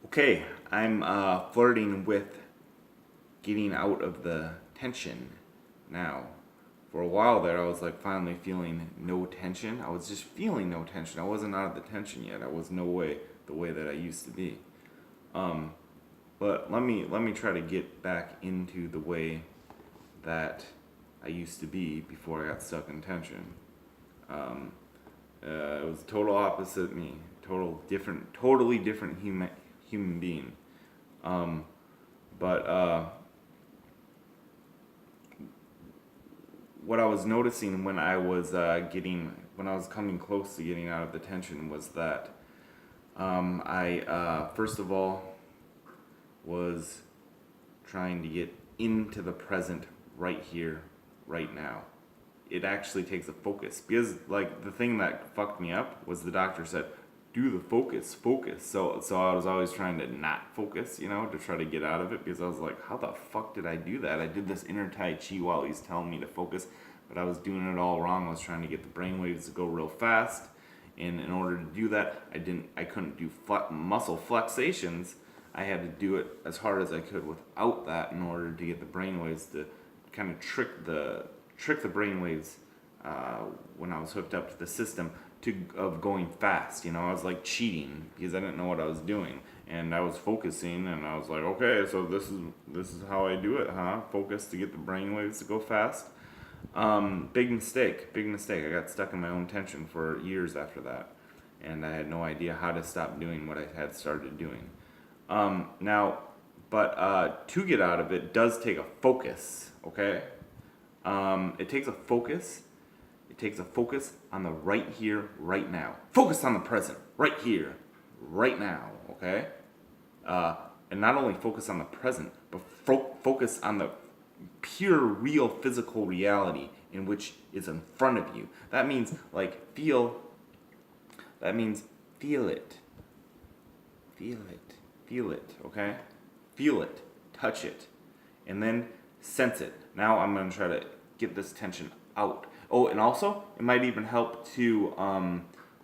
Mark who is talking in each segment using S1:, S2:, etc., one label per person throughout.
S1: Okay, I'm flirting with getting out of the tension now. For a while there, I was like finally feeling no tension. I was just feeling no tension. I wasn't out of the tension yet. I was no way the way that I used to be. Um, but let me try to get back into the way that I used to be before I got stuck in tension. Um, it was total opposite me, totally different human being. Um, but what I was noticing when I was when I was coming close to getting out of the tension was that I first of all was trying to get into the present right here, right now. It actually takes a focus because like the thing that fucked me up was the doctor said do the focus. So I was always trying to not focus, to try to get out of it because I was like, how the fuck did I do that? I did this inner taichi while he's telling me to focus, but I was doing it all wrong. I was trying to get the brain waves to go real fast, and in order to do that, I couldn't do muscle flexations. I had to do it as hard as I could without that in order to get the brain waves to kind of trick the brainwaves when I was hooked up to the system of going fast. I was like cheating because I didn't know what I was doing, and I was focusing, and I was like, okay, so this is how I do it, huh? Focus to get the brainwaves to go fast. Big mistake. I got stuck in my own tension for years after that, and I had no idea how to stop doing what I had started doing. To get out of it does take a focus. Okay. It takes a focus. It takes a focus on the right here, right now. Focus on the present, right here, right now. Okay. And not only focus on the present, but focus on the pure, real, physical reality in which is in front of you. That means feel. That means feel it. Feel it. Okay. Feel it. Touch it, and then sense it. Now I'm going to try to get this tension out. Oh, and also, it might even help to,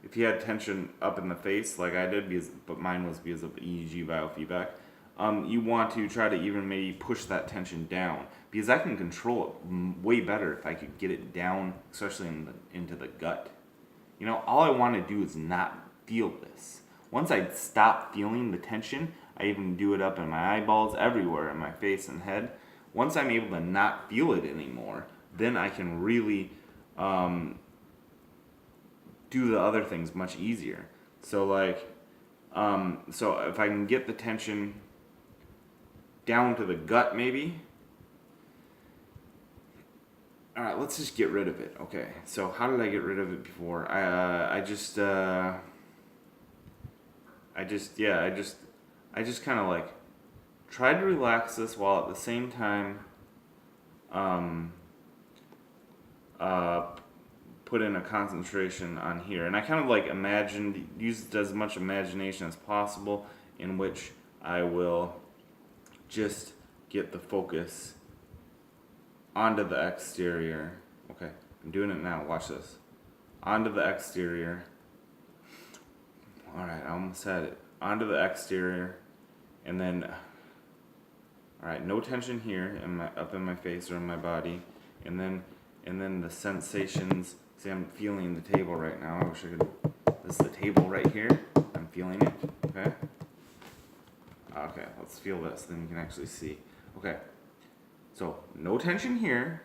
S1: if you had tension up in the face like I did, but mine was because of EEG biofeedback, you want to try to even maybe push that tension down, because I can control it way better if I could get it down, especially into the gut. All I want to do is not feel this. Once I stop feeling the tension, I even do it up in my eyeballs, everywhere, in my face and head. Once I'm able to not feel it anymore, then I can really do the other things much easier. So so if I can get the tension down to the gut, maybe. All right, let's just get rid of it. Okay. So how did I get rid of it before? I just kind of tried to relax this while at the same time put in a concentration on here. And I kind of used as much imagination as possible, in which I will just get the focus onto the exterior. Okay, I'm doing it now. Watch this. Onto the exterior. Alright, I almost had it. Onto the exterior. And then, alright, no tension here up in my face or in my body. And then the sensations. See, I'm feeling the table right now. I wish I could. This is the table right here. I'm feeling it. Okay. Okay, let's feel this. Then you can actually see. Okay. So no tension here.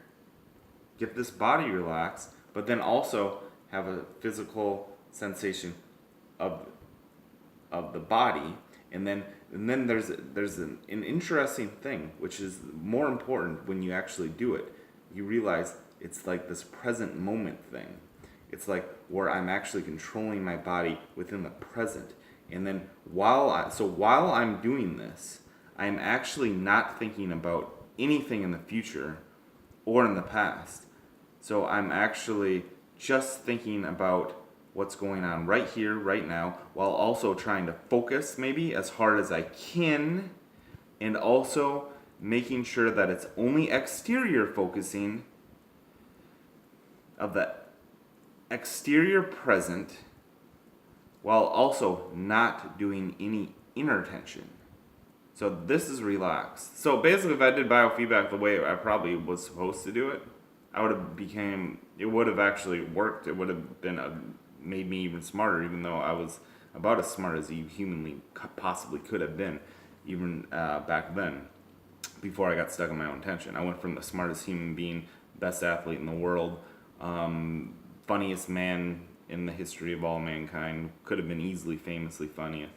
S1: Get this body relaxed, but then also have a physical sensation of the body, and then there's an interesting thing, which is more important when you actually do it. You realize it's like this present moment thing. It's like where I'm actually controlling my body within the present. And then while I'm doing this, I'm actually not thinking about anything in the future or in the past. So I'm actually just thinking about what's going on right here, right now, while also trying to focus maybe as hard as I can, and also making sure that it's only exterior focusing of the exterior present, while also not doing any inner tension. So this is relaxed. So basically, if I did biofeedback the way I probably was supposed to do it, it would have actually worked. It would have made me even smarter, even though I was about as smart as you humanly possibly could have been, even back then, before I got stuck in my own tension. I went from the smartest human being, best athlete in the world, funniest man in the history of all mankind, could have been easily famously funny,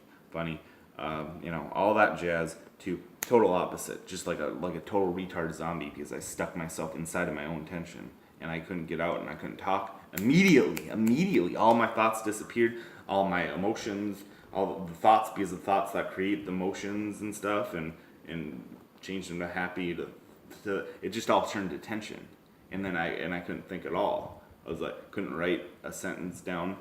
S1: all that jazz, to total opposite, just like a total retard zombie, because I stuck myself inside of my own tension and I couldn't get out and I couldn't talk. Immediately, all my thoughts disappeared, all my emotions, all the thoughts, because the thoughts that create the emotions and stuff, and changed them to happy, to it just all turned to tension, and then I couldn't think at all. I was like, couldn't write a sentence down.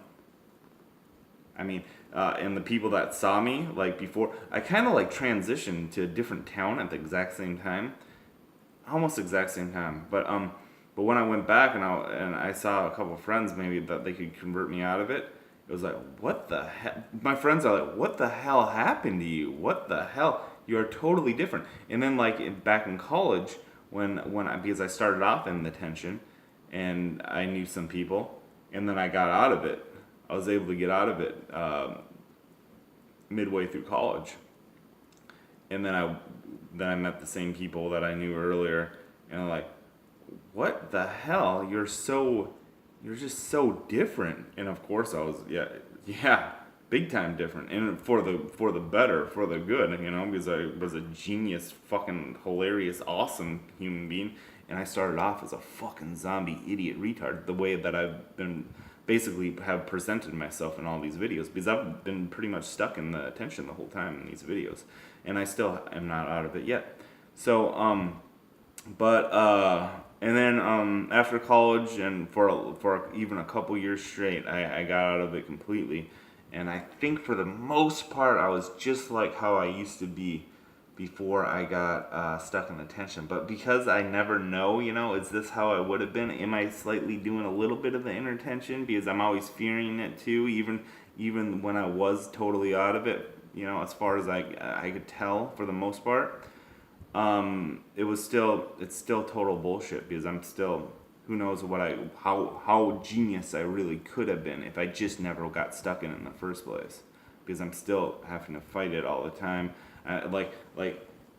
S1: I mean, and the people that saw me, like before, I kind of like transitioned to a different town at the exact same time, almost exact same time. But when I went back and I saw a couple of friends maybe that they could convert me out of it, it was like, what the hell? My friends are like, what the hell happened to you? What the hell? You're totally different. And then back in college, because I started off in the tension, and I knew some people, and then I got out of it. I was able to get out of it midway through college, and then I met the same people that I knew earlier, and I'm like, what the hell? You're just so different. And of course I was, yeah, big time different, and for the better, for the good, because I was a genius, fucking hilarious, awesome human being, and I started off as a fucking zombie idiot retard, the way that I've been basically have presented myself in all these videos, because I've been pretty much stuck in the tension the whole time in these videos, and I still am not out of it yet. So and then after college, and for even a couple years straight, I got out of it completely. And I think for the most part, I was just like how I used to be before I got stuck in the tension. But because I never know, is this how I would have been? Am I slightly doing a little bit of the inner tension? Because I'm always fearing it too, even when I was totally out of it, as far as I could tell for the most part. It's still total bullshit, because I'm still, who knows how genius I really could have been if I just never got stuck in the first place, because I'm still having to fight it all the time.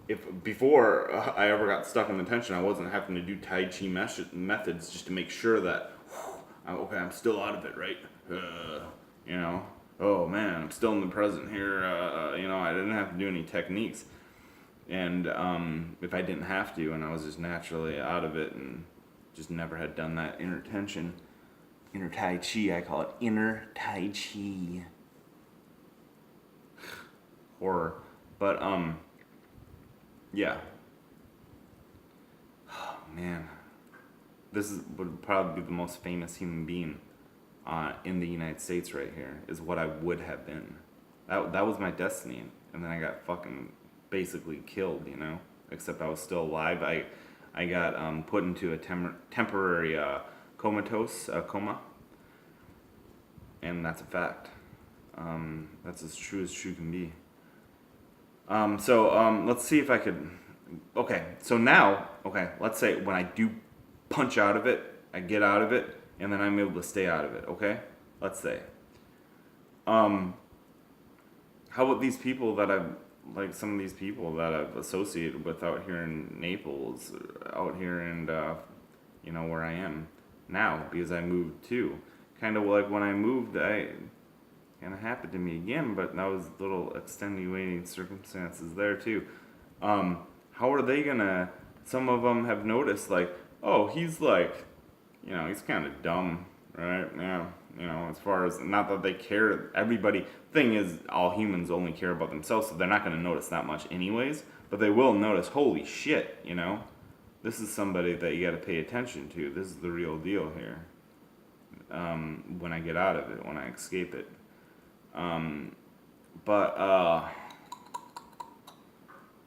S1: If before I ever got stuck in the tension, I wasn't having to do taichi methods just to make sure that, I'm still out of it, right? Oh man, I'm still in the present here. I didn't have to do any techniques. And if I didn't have to, and I was just naturally out of it, and just never had done that inner tension, inner tai chi, I call it inner tai chi. Horror. But yeah. Oh man, would probably be the most famous human being in the United States right here, is what I would have been. That was my destiny, and then I got fucking basically killed, except I was still alive. I got put into a temporary coma, and that's a fact. That's as true can be. Let's see if I could. Okay, so now, let's say when I do punch out of it, I get out of it, and then I'm able to stay out of it. Okay, let's say. How about these people that some of these people that I've associated with out here in Naples, out here and where I am now, because I moved too. Kind of like when I moved, kind of happened to me again, but that was little extenuating circumstances there too. How are they gonna? Some of them have noticed, oh, he's he's kind of dumb, right? Yeah. As far as, not that they care, thing is, all humans only care about themselves, so they're not going to notice that much anyways, but they will notice, holy shit, this is somebody that you got to pay attention to, this is the real deal here, when I get out of it, when I escape it, but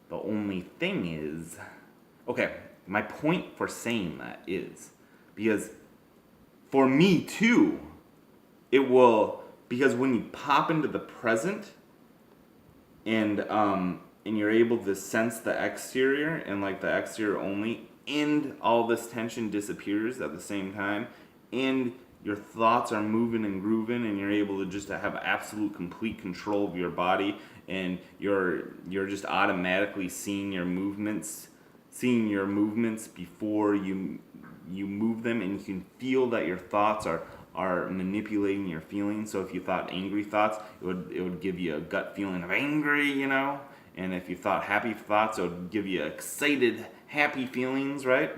S1: the only thing is, my point for saying that is, because for me too, it will, because when you pop into the present, and you're able to sense the exterior and like the exterior only, and all this tension disappears at the same time, and your thoughts are moving and grooving, and you're able to just have absolute complete control of your body, and you're just automatically seeing your movements before you move them, and you can feel that your thoughts are manipulating your feelings. So if you thought angry thoughts, it would give you a gut feeling of angry, you know. And if you thought happy thoughts, it would give you excited, happy feelings, right?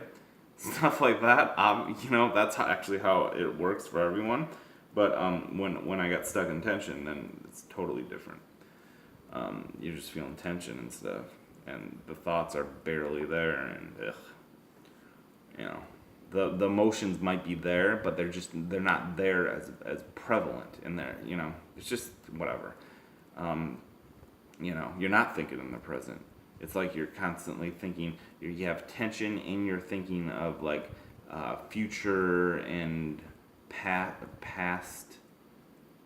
S1: Stuff like that. You know, that's actually how it works for everyone. But when I got stuck in tension, then it's totally different. You're just feeling tension and stuff, and the thoughts are barely there, and you know, the emotions might be there, but they're not there as prevalent in there. You know, it's just whatever. You know, you're not thinking in the present. It's like you're constantly thinking. You have tension, and you're thinking of like future and past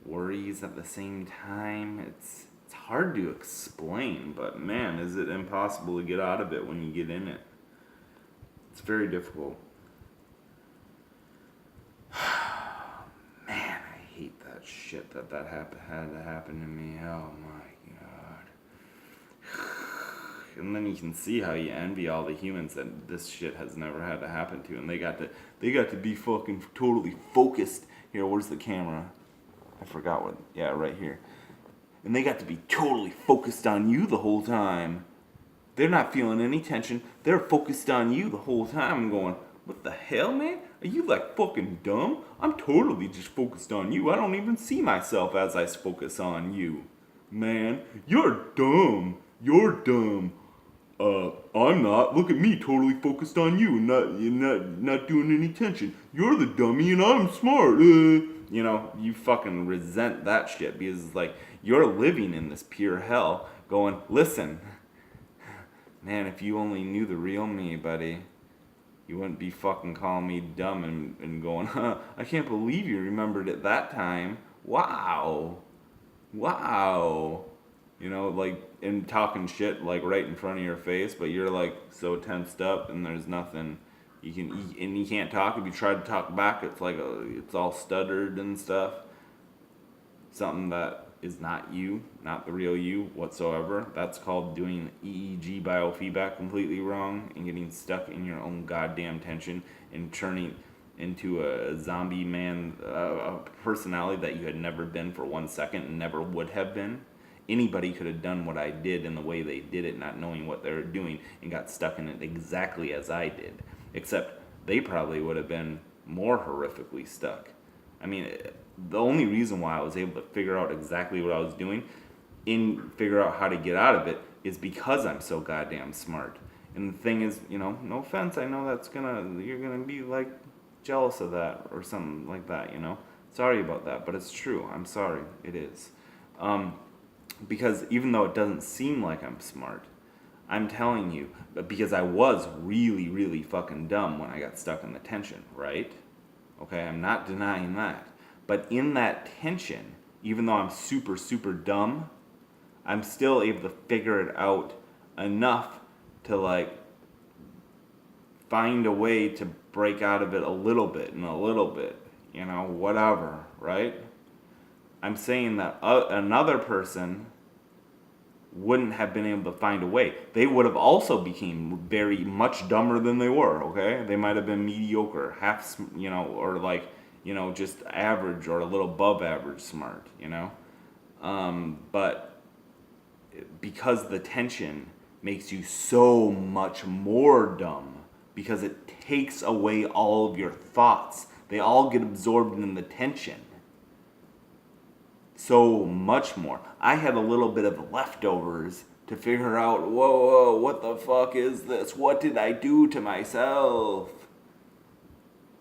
S1: worries at the same time. It's hard to explain, but man, is it impossible to get out of it when you get in it. It's very difficult. Man, I hate that shit that had to happen to me. Oh my god. And then you can see how you envy all the humans that this shit has never had to happen to, and they got to be fucking totally focused. Here, where's the camera? I forgot what. Yeah, right here. And they got to be totally focused on you the whole time. They're not feeling any tension. They're focused on you the whole time. I'm going, what the hell, man? Are you like fucking dumb? I'm totally just focused on you. I don't even see myself as I focus on you. Man, you're dumb. You're dumb. I'm not. Look at me, totally focused on you, and not doing any tension. You're the dummy, and I'm smart. You know, you fucking resent that shit because it's like you're living in this pure hell. Going, listen, man, if you only knew the real me, buddy, you wouldn't be fucking calling me dumb and going, huh? I can't believe you remembered it that time. Wow. You know, like, and talking shit, like, right in front of your face, but you're, like, so tensed up, and there's nothing you can't talk. If you try to talk back, it's like, it's all stuttered and stuff. Something that is not you, not the real you whatsoever. That's called doing EEG biofeedback completely wrong, and getting stuck in your own goddamn tension, and turning into a zombie man, a personality that you had never been for 1 second and never would have been. Anybody could have done what I did in the way they did it, not knowing what they were doing, and got stuck in it exactly as I did. Except they probably would have been more horrifically stuck. I mean, the only reason why I was able to figure out exactly what I was doing and figure out how to get out of it is because I'm so goddamn smart. And the thing is, you know, no offense, I know you're gonna be like jealous of that or something like that, you know. Sorry about that, but it's true. I'm sorry. It is. Because even though it doesn't seem like I'm smart, I'm telling you, but because I was really, really fucking dumb when I got stuck in the tension, right? Okay, I'm not denying that. But in that tension, even though I'm super, super dumb, I'm still able to figure it out enough to, like, find a way to break out of it a little bit, you know, whatever, right? I'm saying that another person wouldn't have been able to find a way. They would have also became very much dumber than they were, okay? They might have been mediocre, you know, or like, you know, just average or a little above average smart, you know? But because the tension makes you so much more dumb, because it takes away all of your thoughts. They all get absorbed in the tension. So much more. I had a little bit of leftovers to figure out, whoa, what the fuck is this? What did I do to myself?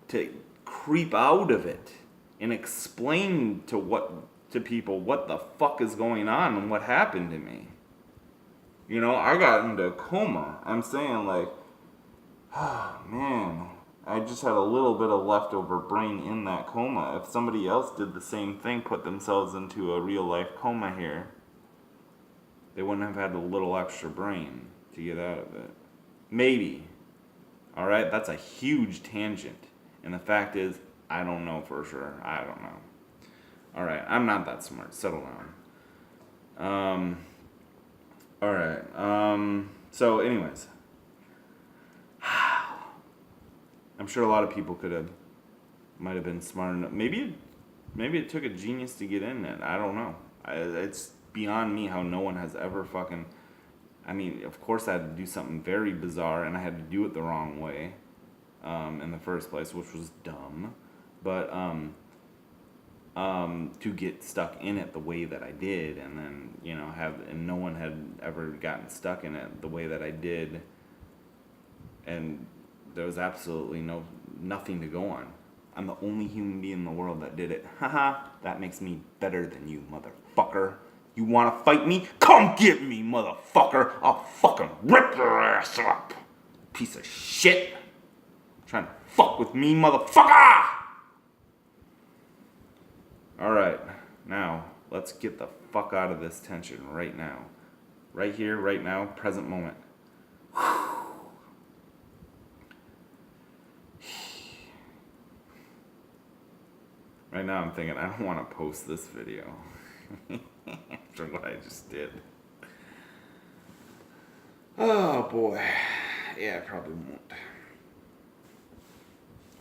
S1: To creep out of it and explain to people what the fuck is going on and what happened to me. You know, I got into a coma. I'm saying, like, oh, man, I just had a little bit of leftover brain in that coma. If somebody else did the same thing, put themselves into a real life coma here, they wouldn't have had a little extra brain to get out of it. Maybe. All right, that's a huge tangent. And the fact is, I don't know for sure. I don't know. All right, I'm not that smart. Settle down. All right. So, anyways, I'm sure a lot of people might have been smart enough. Maybe it took a genius to get in it. I don't know. It's beyond me how no one has ever fucking. I mean, of course I had to do something very bizarre, and I had to do it the wrong way, in the first place, which was dumb. But to get stuck in it the way that I did, and then and no one had ever gotten stuck in it the way that I did, and there was absolutely nothing to go on. I'm the only human being in the world that did it. Haha, that makes me better than you, motherfucker. You wanna fight me? Come get me, motherfucker! I'll fucking rip your ass up! Piece of shit! Trying to fuck with me, motherfucker! Alright, now, let's get the fuck out of this tension right now. Right here, right now, present moment. Right now I'm thinking, I don't want to post this video. After what I just did. Oh boy. Yeah, I probably won't.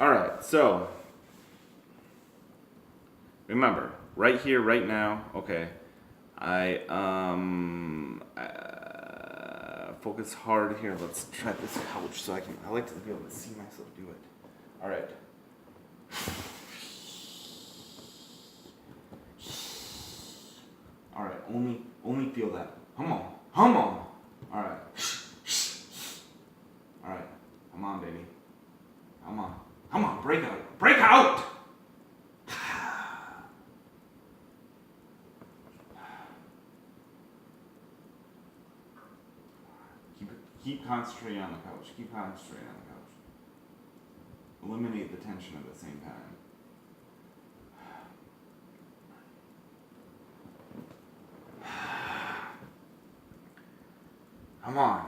S1: Alright, so. Remember, right here, right now, okay. I focus hard here. Let's try this couch so I like to be able to see myself do it. Alright. Alright, only feel that. Come on. Alright. Alright, come on, baby. Come on, break out! Keep concentrating on the couch. Eliminate the tension at the same time. Come on.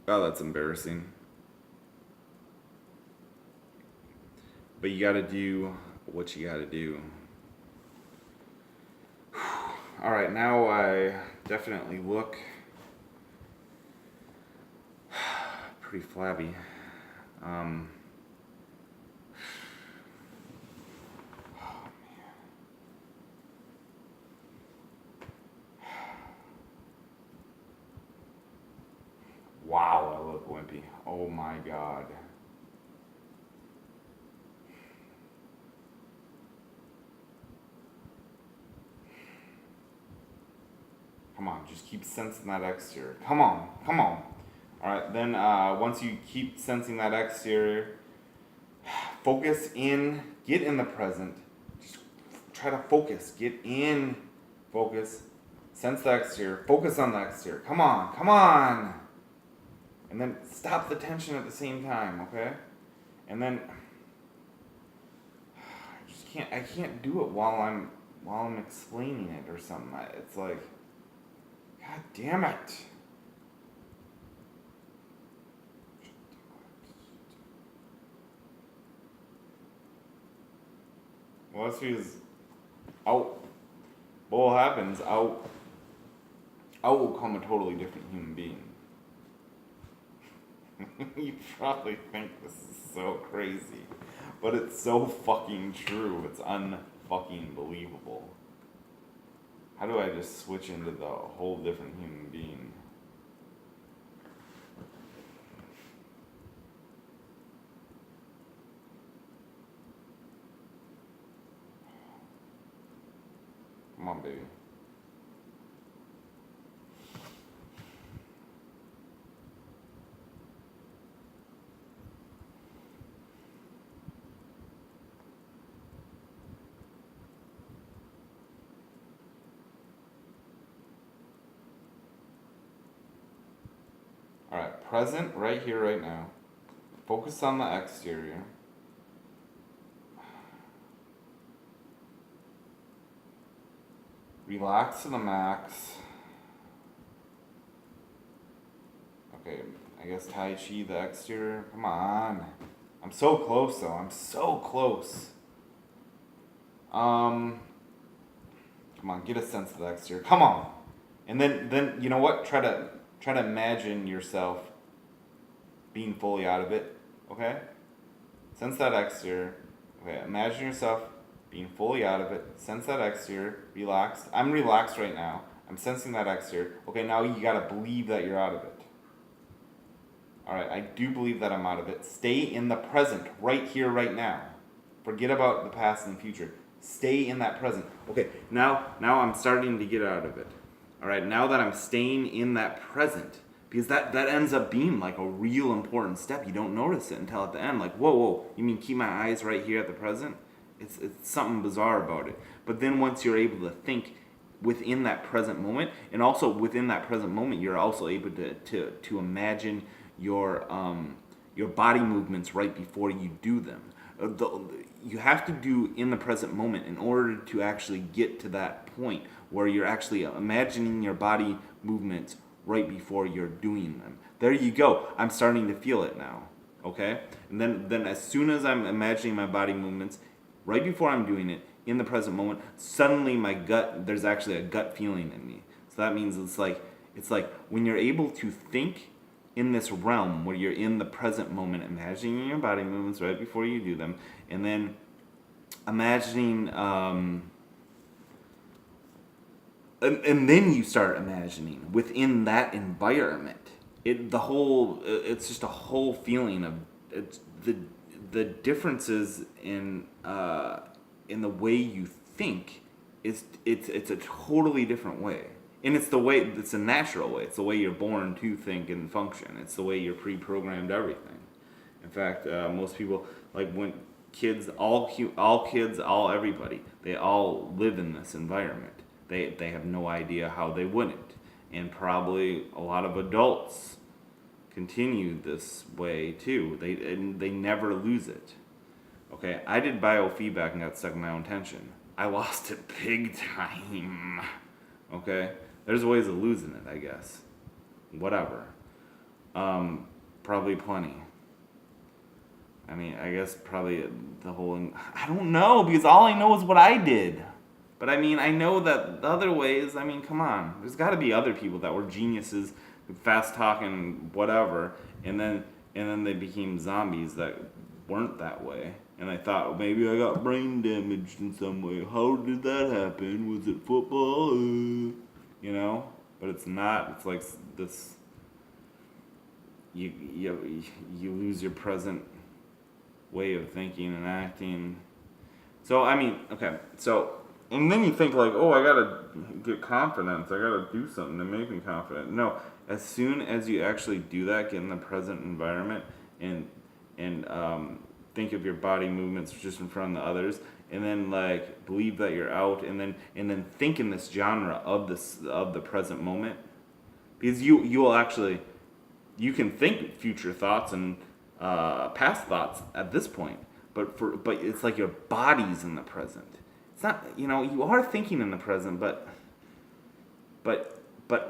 S1: Oh, that's embarrassing. But you gotta do what you gotta do. Alright, now I definitely look pretty flabby. Wow, I look wimpy. Oh my god. Come on, just keep sensing that exterior. Come on. Alright, then once you keep sensing that exterior, focus in, get in the present. Just try to focus, focus, sense the exterior, focus on the exterior. Come on. And then stop the tension at the same time, okay? And then I can't do it while I'm explaining it or something. It's like, God damn it. Well, this is out. What happens, out will come a totally different human being. You probably think this is so crazy, but it's so fucking true. It's unfucking believable. How do I just switch into the whole different human being? Come on, baby. Alright, present, right here, right now. Focus on the exterior. Relax to the max. Okay, I guess taichi the exterior. Come on. I'm so close though. I'm so close. Come on, get a sense of the exterior. Come on. And then you know what? Try to imagine yourself being fully out of it. Okay? Sense that exterior. Okay, imagine yourself being fully out of it. Sense that exterior. Relaxed. I'm relaxed right now. I'm sensing that exterior. Okay, now you gotta believe that you're out of it. Alright, I do believe that I'm out of it. Stay in the present, right here, right now. Forget about the past and the future. Stay in that present. Okay, now I'm starting to get out of it. Alright, now that I'm staying in that present, because that ends up being like a real important step. You don't notice it until at the end. Like, whoa, you mean keep my eyes right here at the present? It's something bizarre about it. But then once you're able to think within that present moment, and also within that present moment, you're also able to imagine your body movements right before you do them. You have to do in the present moment in order to actually get to that point where you're actually imagining your body movements right before you're doing them. There you go. I'm starting to feel it now. Okay? And then as soon as I'm imagining my body movements, right before I'm doing it, in the present moment, suddenly there's actually a gut feeling in me. So that means it's like when you're able to think in this realm where you're in the present moment, imagining your body movements right before you do them, and then imagining, and then you start imagining within that environment. It's just a whole feeling of the differences in the way you think. It's a totally different way. And it's a natural way. It's the way you're born to think and function. It's the way you're pre-programmed everything. In fact, most people, like when kids, all kids, all everybody, they all live in this environment. They have no idea how they wouldn't. And probably a lot of adults continue this way too. They never lose it. Okay, I did biofeedback and got stuck in my own tension. I lost it big time. Okay? There's ways of losing it, I guess. Whatever. Probably plenty. I mean, I guess probably the whole... I don't know, because all I know is what I did. But I mean, I know that the other ways, I mean, come on. There's got to be other people that were geniuses, fast talking, whatever, and then they became zombies that weren't that way. And I thought, well, maybe I got brain damaged in some way. How did that happen? Was it football? You know? But it's not. It's like this. You lose your present way of thinking and acting. So I mean, okay. So and then you think like, oh, I gotta get confidence. I gotta do something to make me confident. No, as soon as you actually do that, get in the present environment and think of your body movements just in front of the others, and then like believe that you're out, and then think in this genre of the present moment, because you can think future thoughts and past thoughts at this point, but it's like your body's in the present. It's not, you are thinking in the present, but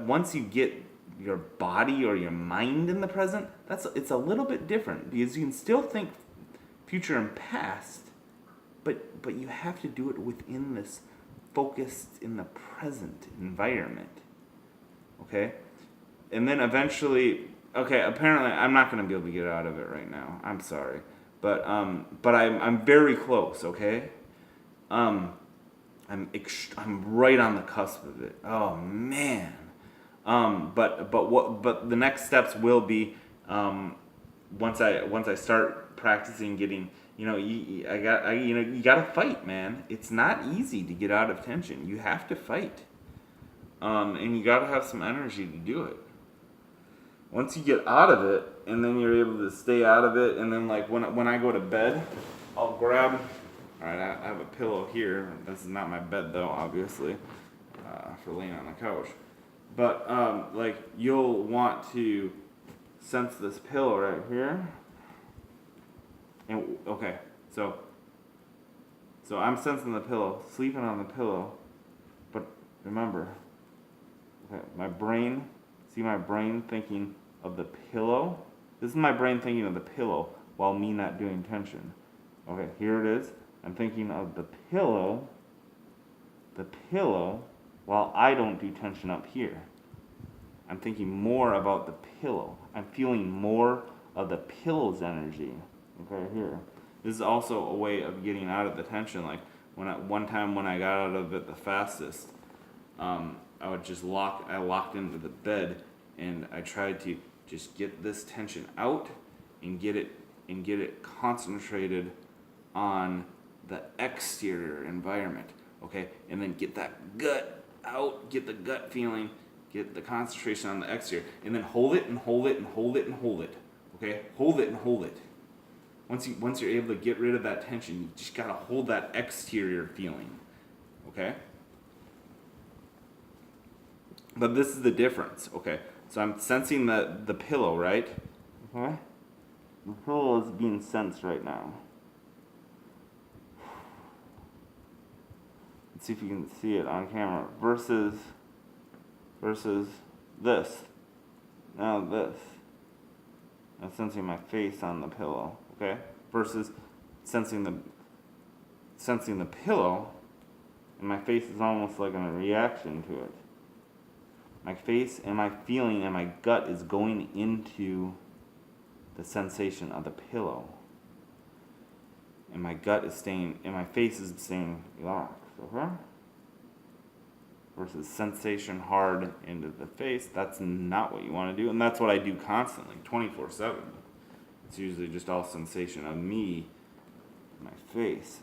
S1: once you get your body or your mind in the present, it's a little bit different, because you can still think future and past, but you have to do it within this focused in the present environment. Okay? And then eventually, okay, apparently I'm not going to be able to get out of it right now. I'm sorry. But I'm very close, okay? I'm right on the cusp of it. Oh man. But the next steps will be once I start practicing getting, you gotta fight, man. It's not easy to get out of tension. You have to fight, and you gotta have some energy to do it. Once you get out of it, and then you're able to stay out of it, and then like when I go to bed, I'll grab. All right, I have a pillow here. This is not my bed though, obviously, for laying on the couch. But like you'll want to sense this pillow right here. And okay, so I'm sensing the pillow, sleeping on the pillow, but remember, okay, my brain, see my brain thinking of the pillow? This is my brain thinking of the pillow while me not doing tension. Okay, here it is. I'm thinking of the pillow, while I don't do tension up here. I'm thinking more about the pillow. I'm feeling more of the pillow's energy. Okay, here. This is also a way of getting out of the tension. Like one time when I got out of it the fastest, I would just locked into the bed, and I tried to just get this tension out and get it concentrated on the exterior environment. Okay, and then get that gut out, get the gut feeling, get the concentration on the exterior, and then hold it and hold it and hold it and hold it. Okay, hold it and hold it. Once you're able to get rid of that tension, you just gotta hold that exterior feeling. Okay? But this is the difference. Okay, so I'm sensing the pillow, right? Okay? The pillow is being sensed right now. Let's see if you can see it on camera. Versus this. Now this. I'm sensing my face on the pillow, okay? Versus sensing the pillow, and my face is almost like a reaction to it. My face and my feeling and my gut is going into the sensation of the pillow. And my gut is staying, and my face is staying relaxed, okay? Versus sensation hard into the face. That's not what you want to do, and that's what I do constantly, 24/7. It's usually just all sensation of me, my face.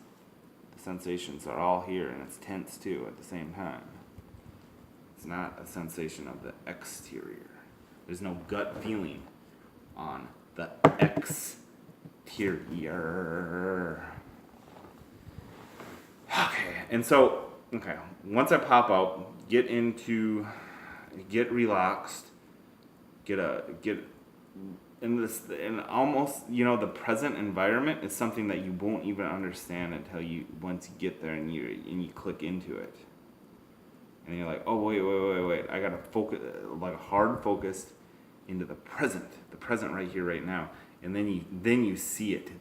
S1: The sensations are all here, and it's tense too at the same time. It's not a sensation of the exterior. There's no gut feeling on the exterior. Okay, and so, okay, once I pop out, get relaxed, and almost, the present environment is something that you won't even understand until once you get there and you click into it. And you're like, oh, wait, I gotta focus, like hard focused into the present right here, right now. And then you see it.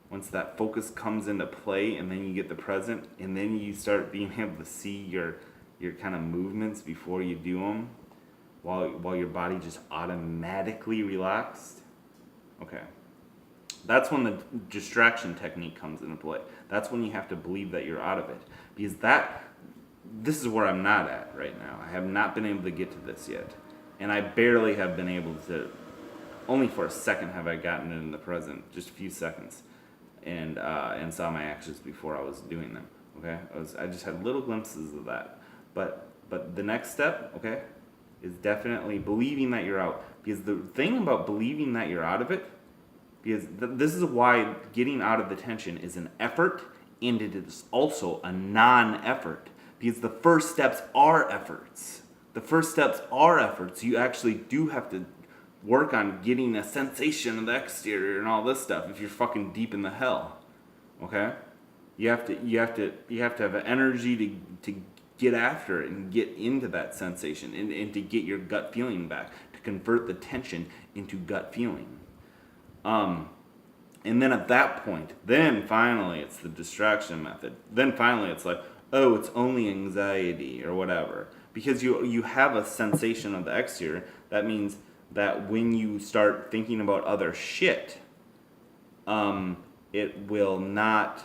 S1: Once that focus comes into play, and then you get the present, and then you start being able to see your kind of movements before you do them, while your body just automatically relaxed. Okay. That's when the distraction technique comes into play. That's when you have to believe that you're out of it. Because this is where I'm not at right now. I have not been able to get to this yet. And I barely have been able to, only for a second have I gotten it in the present, just a few seconds, and saw my actions before I was doing them. Okay? I just had little glimpses of that. But the next step, okay, is definitely believing that you're out. Because the thing about believing that you're out of it, because this is why getting out of the tension is an effort, and it is also a non-effort. Because the first steps are efforts. You actually do have to work on getting a sensation of the exterior and all this stuff if you're fucking deep in the hell. Okay? You have to have an energy to get after it and get into that sensation, and to get your gut feeling back, to convert the tension into gut feeling. And then at that point, then finally it's the distraction method. Then finally it's like, oh, it's only anxiety or whatever. Because you have a sensation of the exterior, that means that when you start thinking about other shit, you will not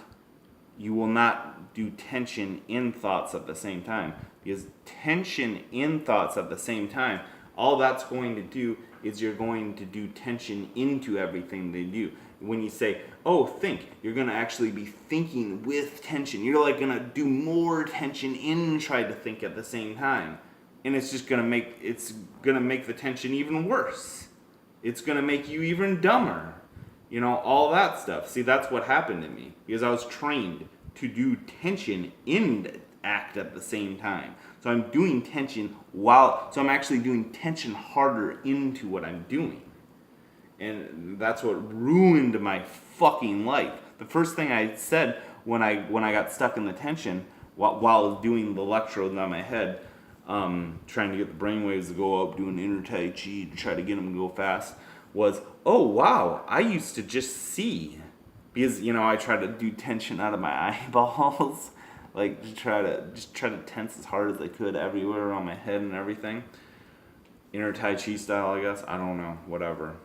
S1: do tension in thoughts at the same time. Because tension in thoughts at the same time, all that's going to do is you're going to do tension into everything they do. When you say, oh, think, you're going to actually be thinking with tension. You're like going to do more tension in try to think at the same time. And it's just going to make the tension even worse. It's going to make you even dumber. All that stuff. See, that's what happened to me. Because I was trained to do tension and act at the same time. So I'm doing tension so I'm actually doing tension harder into what I'm doing. And that's what ruined my fucking life. The first thing I said when I got stuck in the tension while doing the electrodes on my head, trying to get the brainwaves to go up, doing inner taichi to try to get them to go fast, was, oh wow, I used to just see. Because, I try to do tension out of my eyeballs. Like, just try to tense as hard as I could everywhere around my head and everything. Inner Tai Chi style, I guess. I don't know. Whatever.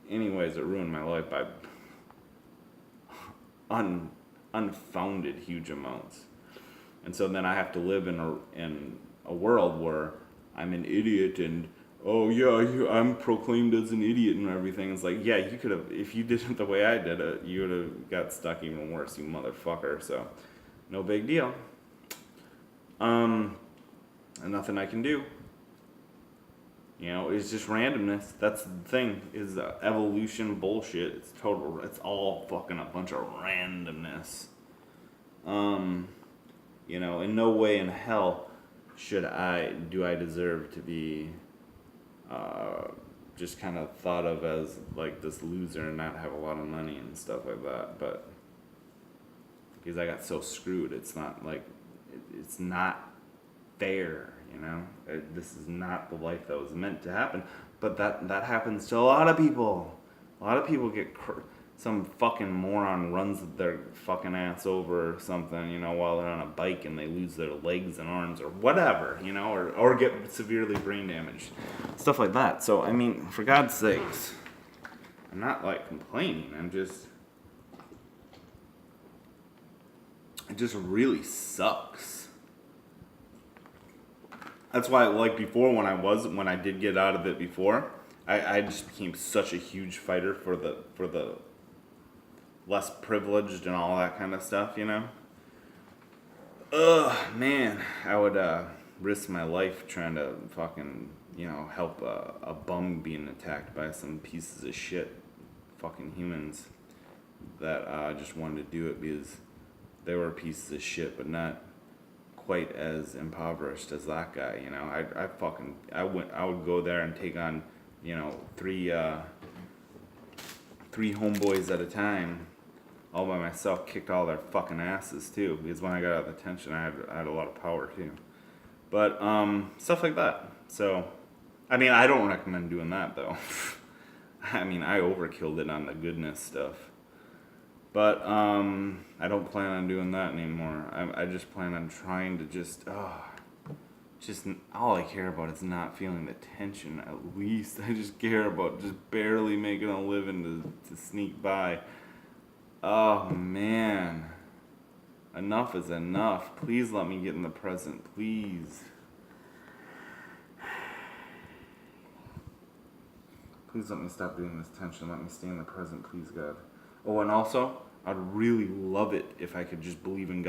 S1: Anyways, it ruined my life by unfounded huge amounts. And so then I have to live in a world where I'm an idiot and, oh yeah, I'm proclaimed as an idiot and everything. It's like, yeah, you could have, if you did it the way I did it, you would have got stuck even worse, you motherfucker. So, no big deal. And nothing I can do. It's just randomness. That's the thing, is evolution bullshit. It's all fucking a bunch of randomness. In no way in hell do I deserve to be just kind of thought of as like this loser and not have a lot of money and stuff like that. But because I got so screwed, it's not like it's not fair. This is not the life that was meant to happen. But that happens to a lot of people. A lot of people get some fucking moron runs their fucking ass over or something, while they're on a bike and they lose their legs and arms or whatever, or get severely brain damaged. Stuff like that. So, for God's sakes, I'm not like complaining. It just really sucks. That's why, like before, when I did get out of it before, I just became such a huge fighter for the less privileged and all that kind of stuff, Ugh, man, I would risk my life trying to fucking, help a bum being attacked by some pieces of shit fucking humans that just wanted to do it because they were pieces of shit, but not quite as impoverished as that guy, I would go there and take on, three homeboys at a time, all by myself, kicked all their fucking asses too, because when I got out of the tension, I had a lot of power too. But stuff like that. So, I don't recommend doing that though. I overkilled it on the goodness stuff. But I don't plan on doing that anymore. I just plan on trying to just all I care about is not feeling the tension. At least I just care about just barely making a living to sneak by. Oh man, enough is enough. Please let me get in the present, please. Please let me stop doing this tension. Let me stay in the present, please, God. Oh, and also, I'd really love it if I could just believe in God.